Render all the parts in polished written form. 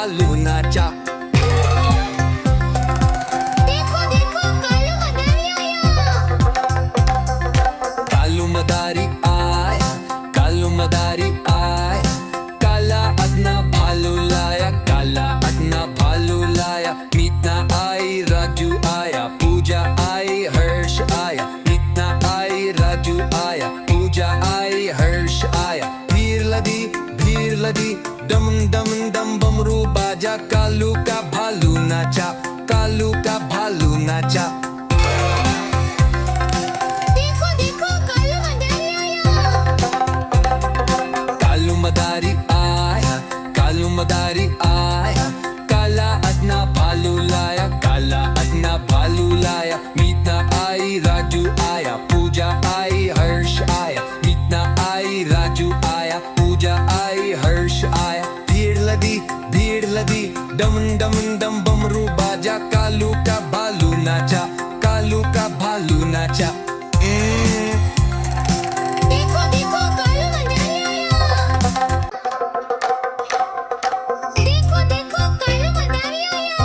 भालू नाचा। देखो देखो कालू मदारी आया। कालू मदारी आया, कालू मदारी आया, काला अपना भालू लाया, काला अपना भालू लाया। मीतना आई, राजू आया, पूजा आई, हर्ष आया। मीतना आई, राजू आया, पूजा आई, हर्ष आया। भीड़ लदी, डम डम डम बमरू बाजा, कालू का भालू नाचा, कालू का भालू नाचा। देखो देखो कालू मदारी आया। कालू मदारी आया, कालू मदारी आया, काला अपना भालू लाया, काला अपना भालू लाया। मीतना आई, राजू आया, पूजा आई, हर्ष आया। मीतना आई, राजू आया, पूजा आई, हर्ष आया। भीड़ लदी, डम डम डम बमरू बाजा, कालू का भालू नाचा, कालू का भालू नाचा। देखो देखो कालू मदारी आया। देखो देखो कालू मदारी आया।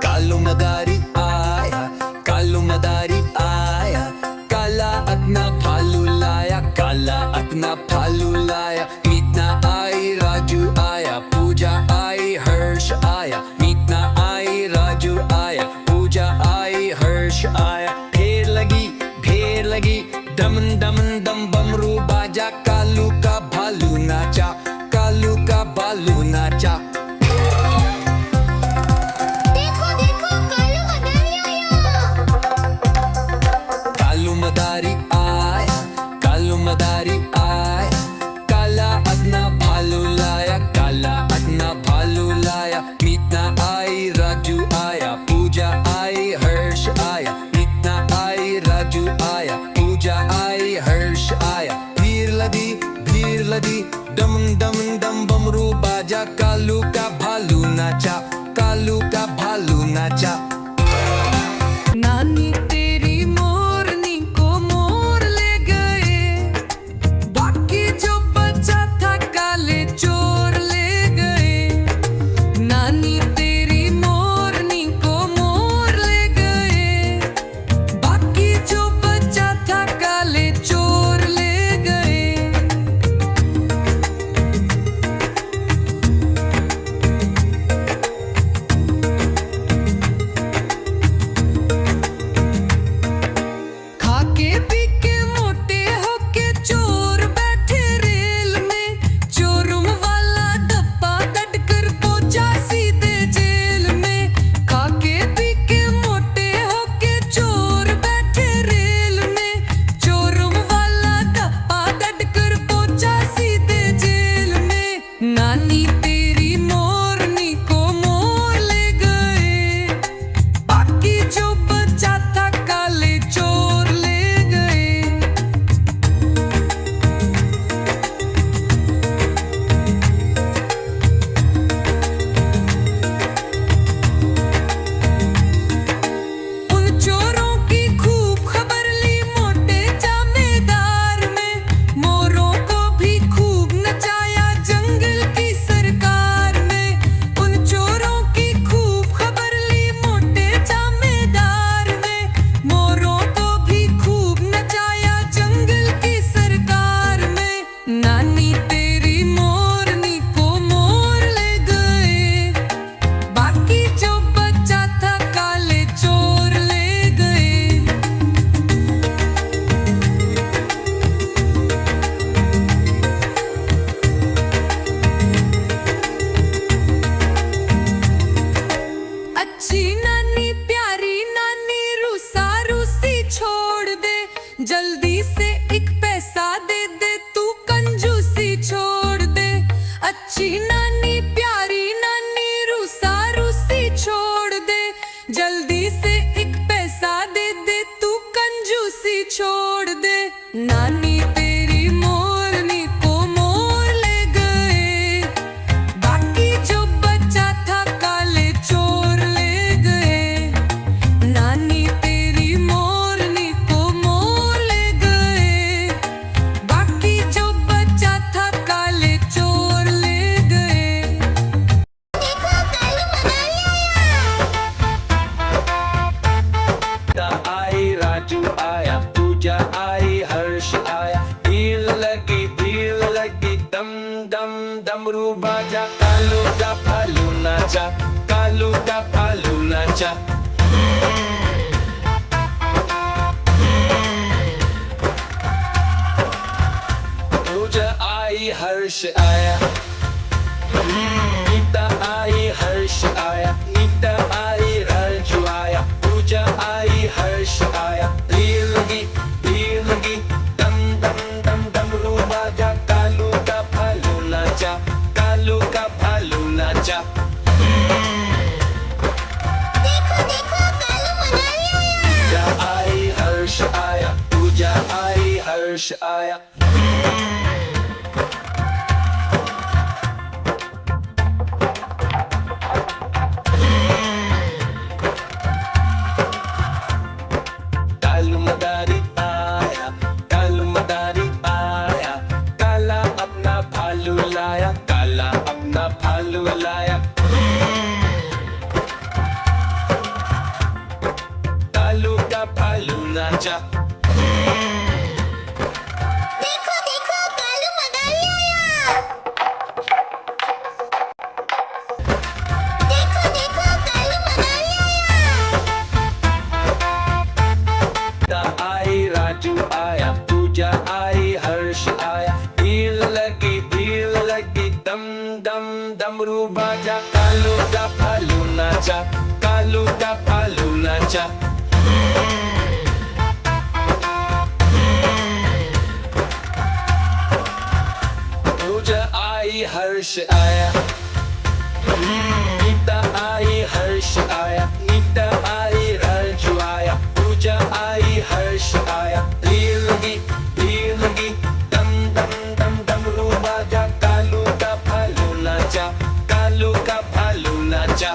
कालू मदारी आया, कालू मदारी आया, काला अपना भालू लाया, काला अपना भालू लाया। मीतना आई, राजू आया, पूजा आई, हर्ष आया। मीतना आई, राजू आया, पूजा आई, हर्ष आया। भीड़ लगी, डम डम डम बमरू बाजा, कालू का भालू नाचा, कालू का भालू नाचा। देखो देखो कालू मदारी आया। कालू मदारी आया, कालू मदारी आया, काला अपना भालू लाया, काला अपना भालू लाया। मीतना आई, राजू आया, पूजा आई, हर्ष आया। मीतना आई, राजू आया, पूजा आई, हर्ष आया। भीड़ लदी, डम डम डम बमरू बाजा, कालू का भालू नाचा, कालू का भालू नाचा। नानी तेरी मोरनी को मोर ले गए, बाकी जो बचा था काले चोर ले गए। नानी तेरी मोरनी को मोर ले गए, बाकी जो बचा था काले चोर ले गए। खाके पी के मोटे होके चोर बैठे रेल में, चोरुम वाला डब्बा कट कर पहुंचा सीधे जेल में। खाके पी के मोटे होके चोर बैठे रेल में, चोरुम वाला डब्बा कट कर पहुंचा सीधे जेल में। नानी तेरी मोरनी को मोर ले गए, बाकी जो बचा था काले चोर ले गए। उन चोरों की खूब खबर ली मोटे जमींदार में, मोरों को भी खूब नचाया जंगल की सरकार में। उन चोरों की खूब खबर ली मोटे जमींदार में, मोरों को भी खूब नचाया जंगल की सरकार में। नानी तेरी मोरनी को मोर ले गए, बाकी जो बचा था काले चोर ले गए। अच्छी नानी प्यारी नानी रूसा रूसी छोड़ दे, जल्दी से एक पैसा दे दे तू कंजूसी छोड़ दे। अच्छी नानी प्यारी नानी रूसा रूसी छोड़ दे, जल्दी से एक पैसा दे दे तू कंजूसी छोड़ दे। नानी तेरी मोरनी को मोर ले गए, बाकी जो बचा था काले चोर ले गए। नानी तेरी मोरनी को मोर ले गए, बाकी जो बचा था काले चोर ले गए। बाजा कालू का भालू नाचा कालू का भालू नाचा पूजा आई हर्ष आया गीता आई हर्ष आया गीता आई रंजू आया पूजा आई हर्ष आया भीड़ लगी दम दम दम डमरू बाजा कालू का भालू नाचा कालू का भालू नाचा देखो देखो कालू मनाली आया पूजा आई हर्ष आया पूजा आई हर्ष आया कालू मदारी आया कालू मदारी आया काला अपना भालू लाया काला अपना भालू लाया कालू का भालू नाचा देखो देखो कालू मनाली आया देखो देखो कालू मनाली आया आई राजू आया पूजा आई हर्ष आया भीड़ लगी दम दम डमरू बाजा कालू का भालू नाचा कालू का भालू नाचा पूजा आई हर्ष आया गीता आई हर्ष आया गीता आई रंजू आया पूजा आई हर्ष आया भीड़ लगी दम दम दम डमरू बाजा कालू का भालू नाचा कालू का भालू नाचा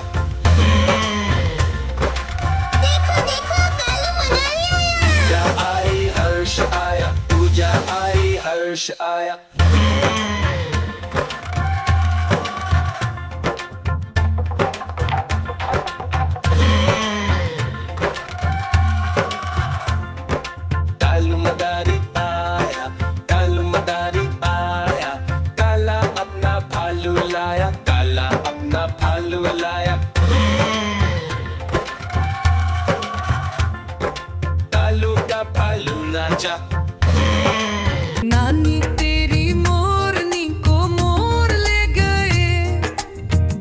देखो देखो कालू मनाली आया पूजा आई हर्ष आया पूजा आई हर्ष आया कालू मदारी आया कालू मदारी आया काला अपना भालू लाया काला अपना भालू लाया कालू का भालू नाचा नानी तेरी मोरनी को मोर ले गए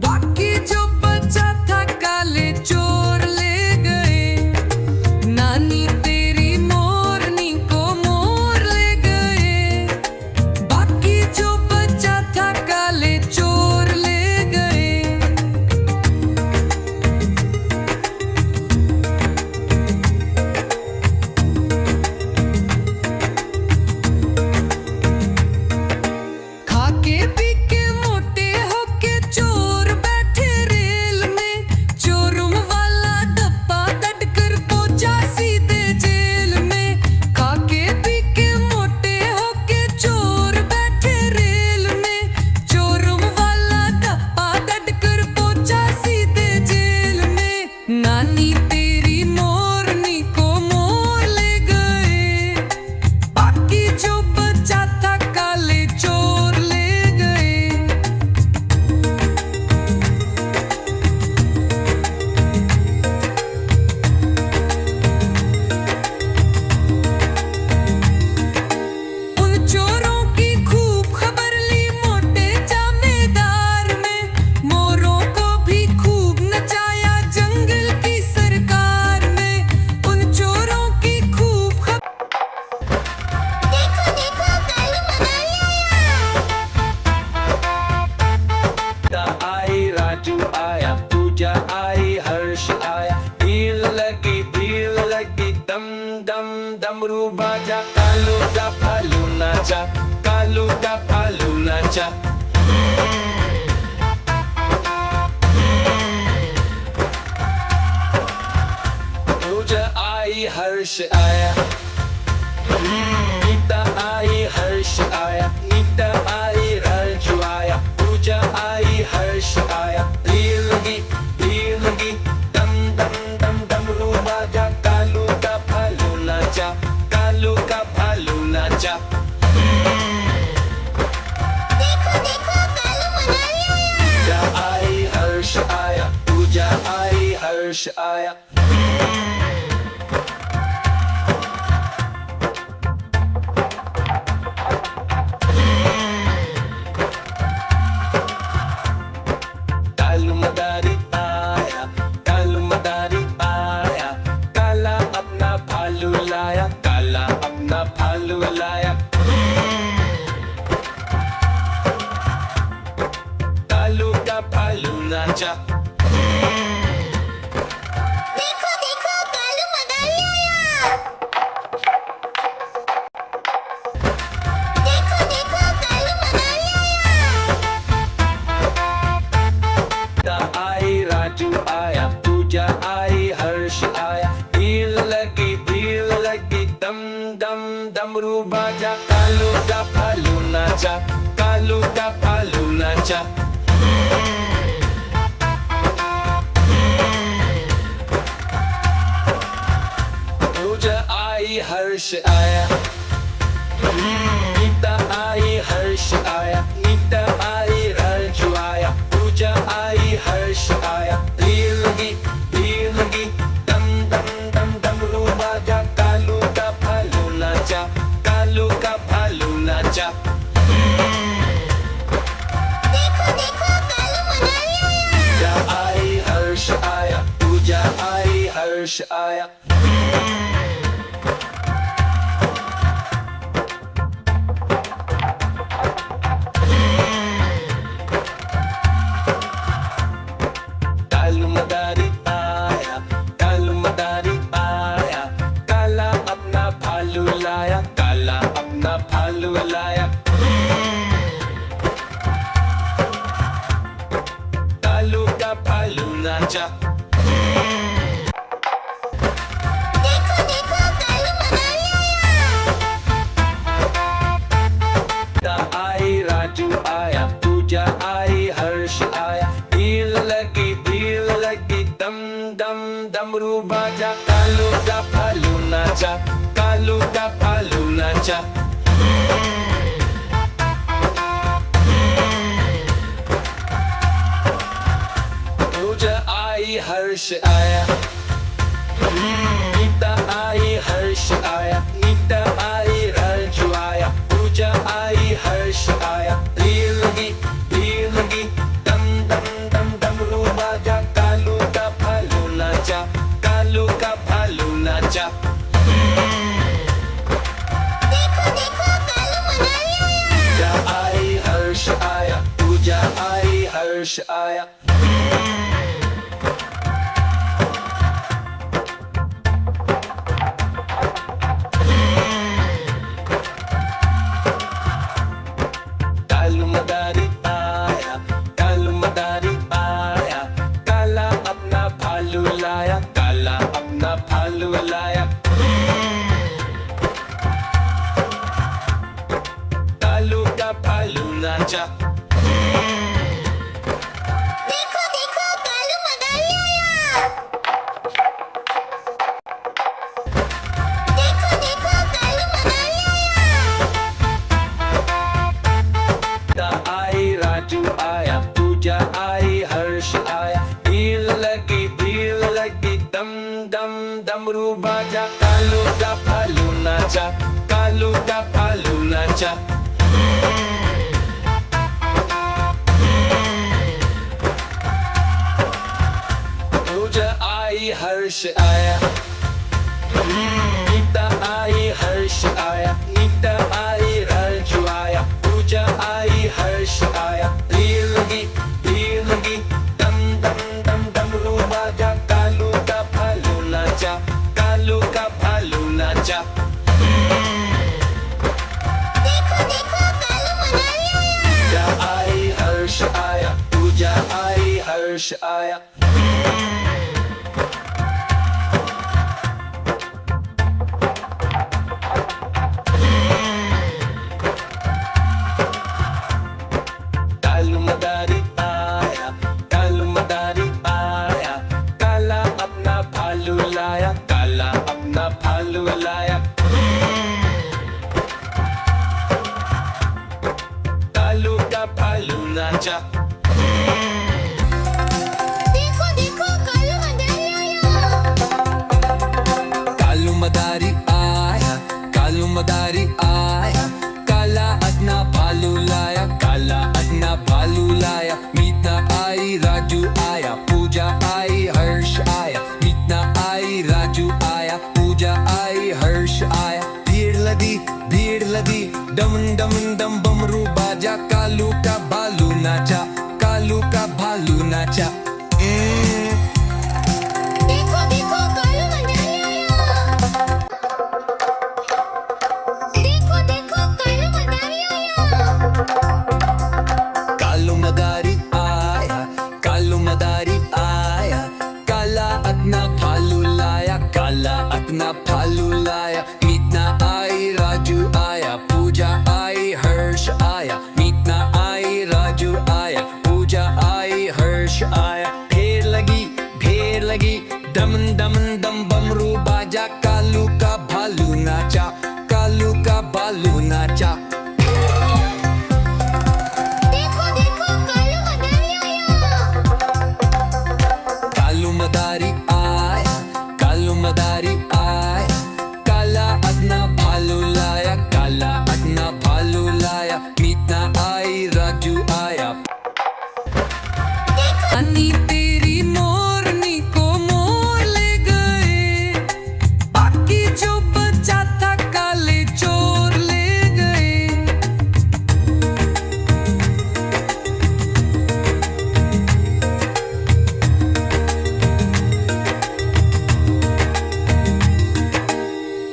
बाकी जो बचा था काले चोर ले गए नानी तेरी मोरनी को मोर ले गए बाकी जो बचा था काले चोर ले गए खाके पी के मोटे होके चोर बैठे रेल में चोरुम वाला डब्बा दट कर पहुंचा सीधे जेल में खाके पी के मोटे होके चोर बैठे रेल में चोरुम वाला डब्बा दट कर पहुंचा सीधे जेल में नानी तेरी मोरनी को मोर ले गए बाकी जो बचा था काले चोर ले गए उन चोरों की खूब खबर ली मोटे जमींदार में मोरों को भी खूब नचाया जंगल की सरकार में उन चोरों की खूब खबर देखो देखो कालू मनाली आया आई राजू आया पूजा आई हर्ष आया भीड़ लगी दम दम डमरू बाजा कालू का भालू नाचा कालू का भालू नाचा पूजा आई हर्ष आया गीता आई हर्ष आया गीता आई रंजू आया पूजा आई हर्ष आया भीड़ लगी दम दम दम डमरू बाजा कालू का भालू नाचा कालू का भालू नाचा देखो देखो कालू मनाली आया हर्ष आया। कालू मदारी आया, कालू मदारी आया, काला अपना भालू लाया, काला अपना भालू लाया। कालू का भालू नाचा। देखो देखो कालू मदारी आया। देखो देखो कालू मदारी आया। आई राजू आया, पूजा आई हर्ष आया, भीड़ लगी दम दम डमरू बाजा। कालू का भालू नाचा, कालू का भालू नाचा। पूजा आई हर्ष आया, नीता आई हर्ष आया, नीता आई राजू आया, पूजा आई हर्ष आया। भीड़ लगी दम दम दम डमरू बाजा। कालू का भालू नाचा, कालू का भालू नाचा। देखो देखो कालू मदारी आया। पूजा आई हर्ष आया, पूजा आई हर्ष आया। कालू मदारी आया, कालू मदारी आया, काला अपना भालू लाया, काला अपना भालू लाया। कालू का भालू नाचा। देखो देखो कालू मदारी आया। आई राजू आया, पूजा आई हर्ष आया, भीड़ लगी दम दम डमरू बाजा। कालू का भालू नाचा, कालू का भालू नाचा। पूजा आई हर्ष आया, नीता आई हर्ष आया, नीता आई राजू आया, पूजा आई हर्ष आया। भीड़ लगी दम दम दम डमरू बाजा। कालू का भालू नाचा, कालू का भालू नाचा। देखो देखो कालू मदारी आया। पूजा आई हर्ष आया, पूजा आई हर्ष आया। कालू मदारी आया, कालू मदारी आया, काला अपना भालू लाया, काला अपना भालू लाया। कालू का भालू नाचा। देखो देखो कालू मदारी आया। देखो देखो कालू मदारी आया। आई राजू आया, पूजा आई हर्ष आया, भीड़ लगी दम दम डमरू बाजा। कालू का भालू नाचा, कालू का भालू नाचा। पूजा आई हर्ष आया, नीता आई हर्ष आया, नीता आई राजू आया, पूजा आई हर्ष आया। भीड़ लगी दम दम दम डमरू बाजा। कालू का भालू नाचा, कालू का भालू नाचा। देखो देखो कालू मदारी आया। पूजा आई हर्ष आया, पूजा आई हर्ष आया। कालू मदारी आया, कालू मदारी आया, काला अपना भालू लाया, काला अपना भालू लाया। कालू का भालू नाचा। देखो देखो राजू आया, पूजा आई, हर्ष आया, मीतना आई, राजू आया, पूजा आई, हर्ष आया। भीड़ लगी डम डम डम बमरू बाजा, कालू का भालू नाचा, कालू का भालू नाचा। देखो देखो कालू मदारी आया। देखो देखो कालू मदारी आया। कालू मदारी आया, कालू मदारी आया, काला अपना भालू लाया, काला अपना भालू लाया। मीतना आई, राजू आया, पूजा आई, हर्ष आया, मीतना आई, राजू आया, पूजा आई, हर्ष आया। भीड़ लगी डम डम डम बमरू बाजा, कालू का भालू नाचा, कालू का भालू नाचा। देखो देखो कालू मदारी आया। कालू मदारी आया, कालू मदारी आया, काला अपना भालू लाया, काला अपना भालू लाया। मीतना आई, राजू आया। अन्नी तेरी मोरनी को मोर ले गए, बाकी जो बचा था काले चोर ले गए।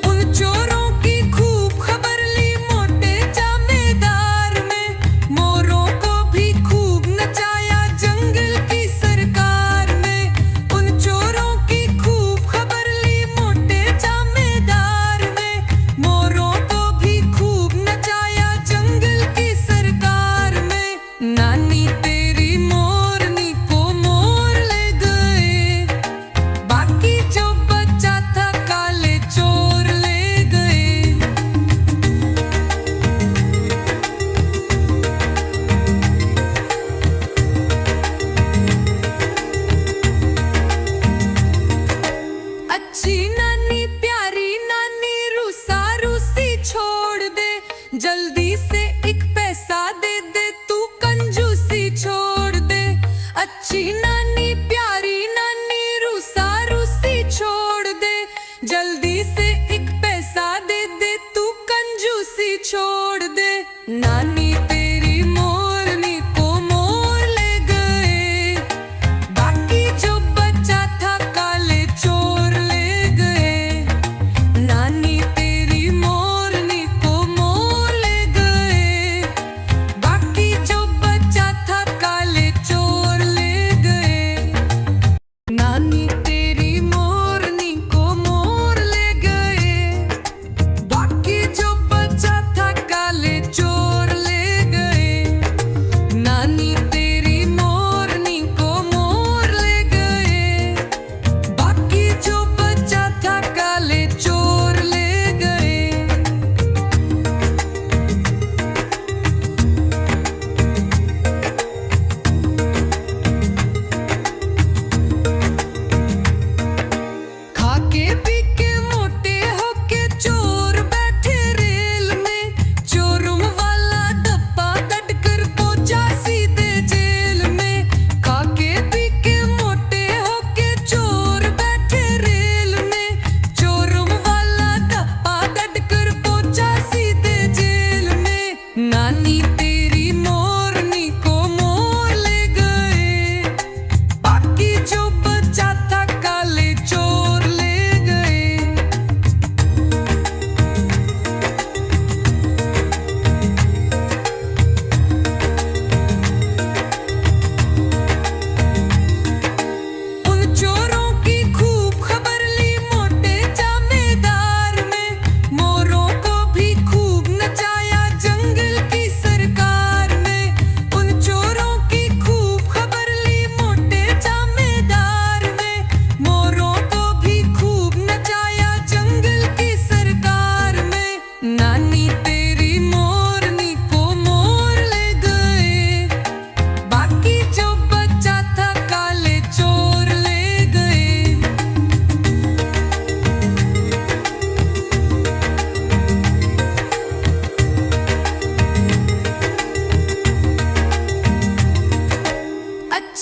उन चोरों की खूब खबर ली मोटे जमींदार में, मोरों को भी खूब नचाया जंगल की सरकार में। उन चोरों की खूब खबर ली मोटे जमींदार में, मोरों को भी खूब नचाया जंगल की सरकार में। नानी तेरी मोरनी को मोर ले गए, बाकी जो बचा था काले चोर ले गए। अच्छी नानी प्यारी नानी रूसा रूसी छोड़ दे, जल्दी से एक पैसा दे दे तू कंजूसी छोड़ दे। अच्छी नानी प्यारी नानी रूसा रूसी छोड़ दे, जल्दी से एक पैसा दे दे तू कंजूसी छोड़ दे। नानी तेरी मोरनी को मोर ले गए, बाकी जो बचा था काले चोर ले गए। नानी तेरी मोरनी को मोर ले गए, बाकी जो बचा था काले चोर ले गए।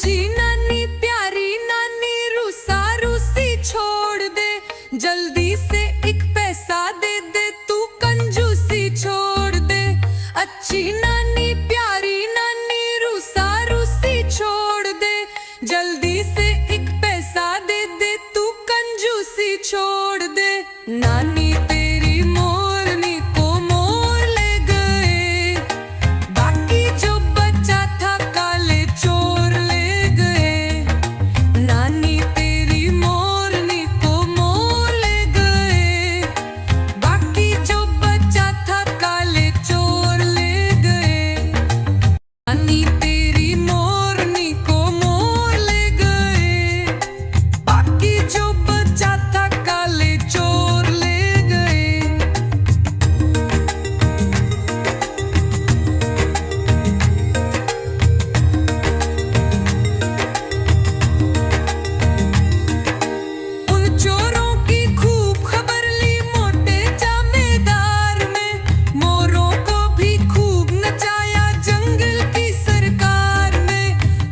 अच्छी नानी प्यारी नानी रूसा रूसी छोड़ दे, जल्दी से एक पैसा दे दे तू कंजूसी छोड़ दे। अच्छी नानी प्यारी नानी रूसा रूसी छोड़ दे, जल्दी से एक पैसा दे दे तू कंजूसी छोड़ दे। नानी तेरी मोरनी को मोर ले गए, बाकी जो बचा था काले चोर ले गए। नानी तेरी मोरनी को मोर ले गए, बाकी जो बचा था काले चोर ले गए। नानी तेरी मोरनी को मोर ले गए, बाकी जो बचा था काले चोर ले गए। उन चोरों की खूब खबर ली मोटे जमींदार में, मोरों को भी खूब नचाया जंगल की सरकार में।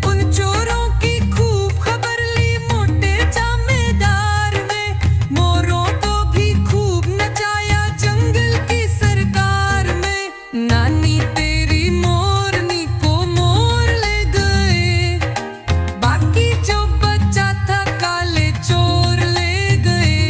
उन चोरों की खूब खबर ली मोटे जमींदार में, मोरों को भी खूब नचाया जंगल की सरकार में। नानी तेरी मोरनी को मोर ले गए, बाकी जो बचा था काले चोर ले गए।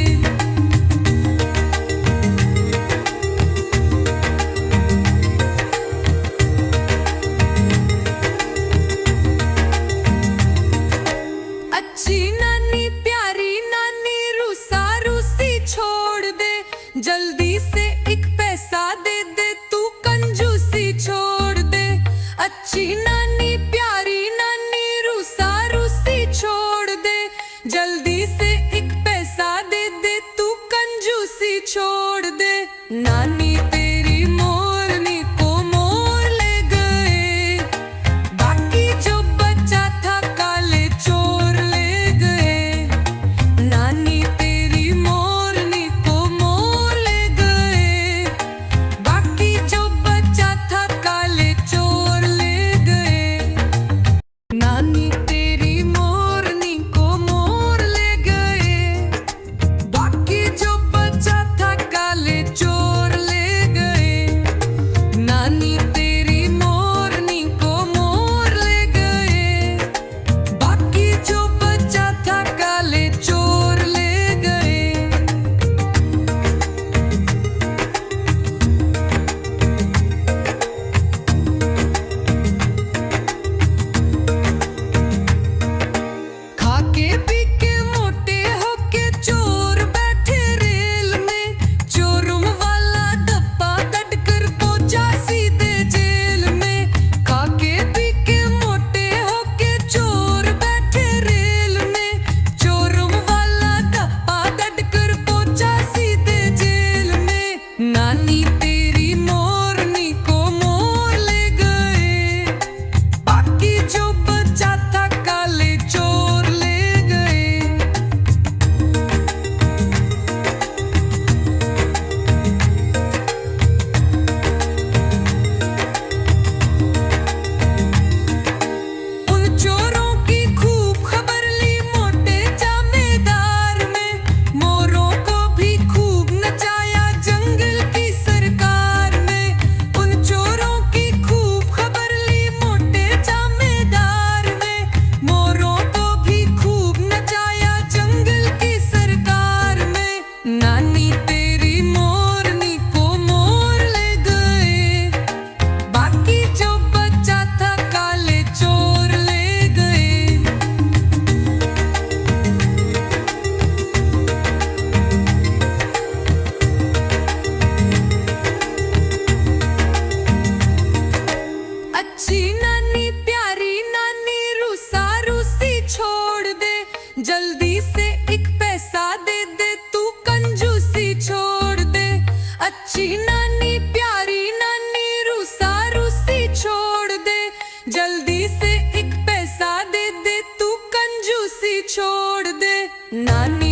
अच्छी नानी प्यारी नानी रूसा रूसी छोड़ दे, जल्दी से एक पैसा दे दे तू कंजूसी छोड़ दे। अच्छी नानी प्यारी नानी रूसा रूसी छोड़ दे, जल्दी से एक पैसा दे दे तू कंजूसी छोड़ दे। नानी तेरी मोरनी को मोर ले गए, बाकी जो बचा था काले चोर ले गए। नानी तेरी मोरनी को मोर ले गए, बाकी जो बचा था काले चोर ले गए। नानी तेरी मोरनी को मोर ले गए, बाकी जो बचा था काले चोर ले गए। नानी तेरी मोरनी को मोर ले गए, बाकी जो बचा था काले चोर ले गए। खाके पी के मोटे होके चोर बैठे रेल में, चोरुम वाला डब्बा कट कर पहुंचा सीधे जेल में। खाके पी के मोटे होके चोर बैठे रेल में, चोरुम वाला डब्बा कट कर पहुंचा सीधे जेल में। नानी तेरी मोरनी को मोर ले गए, बाकी जो बचा था काले चोर ले गए। उन चोरों की खूब खबर ली मोटे जमींदार में, मोरों को भी खूब नचाया जंगल की सरकार में। उन चोरों की खूब खबर ली मोटे जमींदार में, मोरों को भी खूब नचाया जंगल की सरकार में। नानी तेरी मोरनी को मोर ले गए, बाकी जो बचा था काले चोर ले गए। अच्छी नानी प्यारी नानी रूसा रूसी छोड़ दे, जल्दी से एक पैसा दे दे तू कंजूसी छोड़ दे। अच्छी नानी प्यारी नानी रूसा रूसी छोड़ दे, जल्दी से एक पैसा दे दे तू कंजूसी छोड़ दे। नानी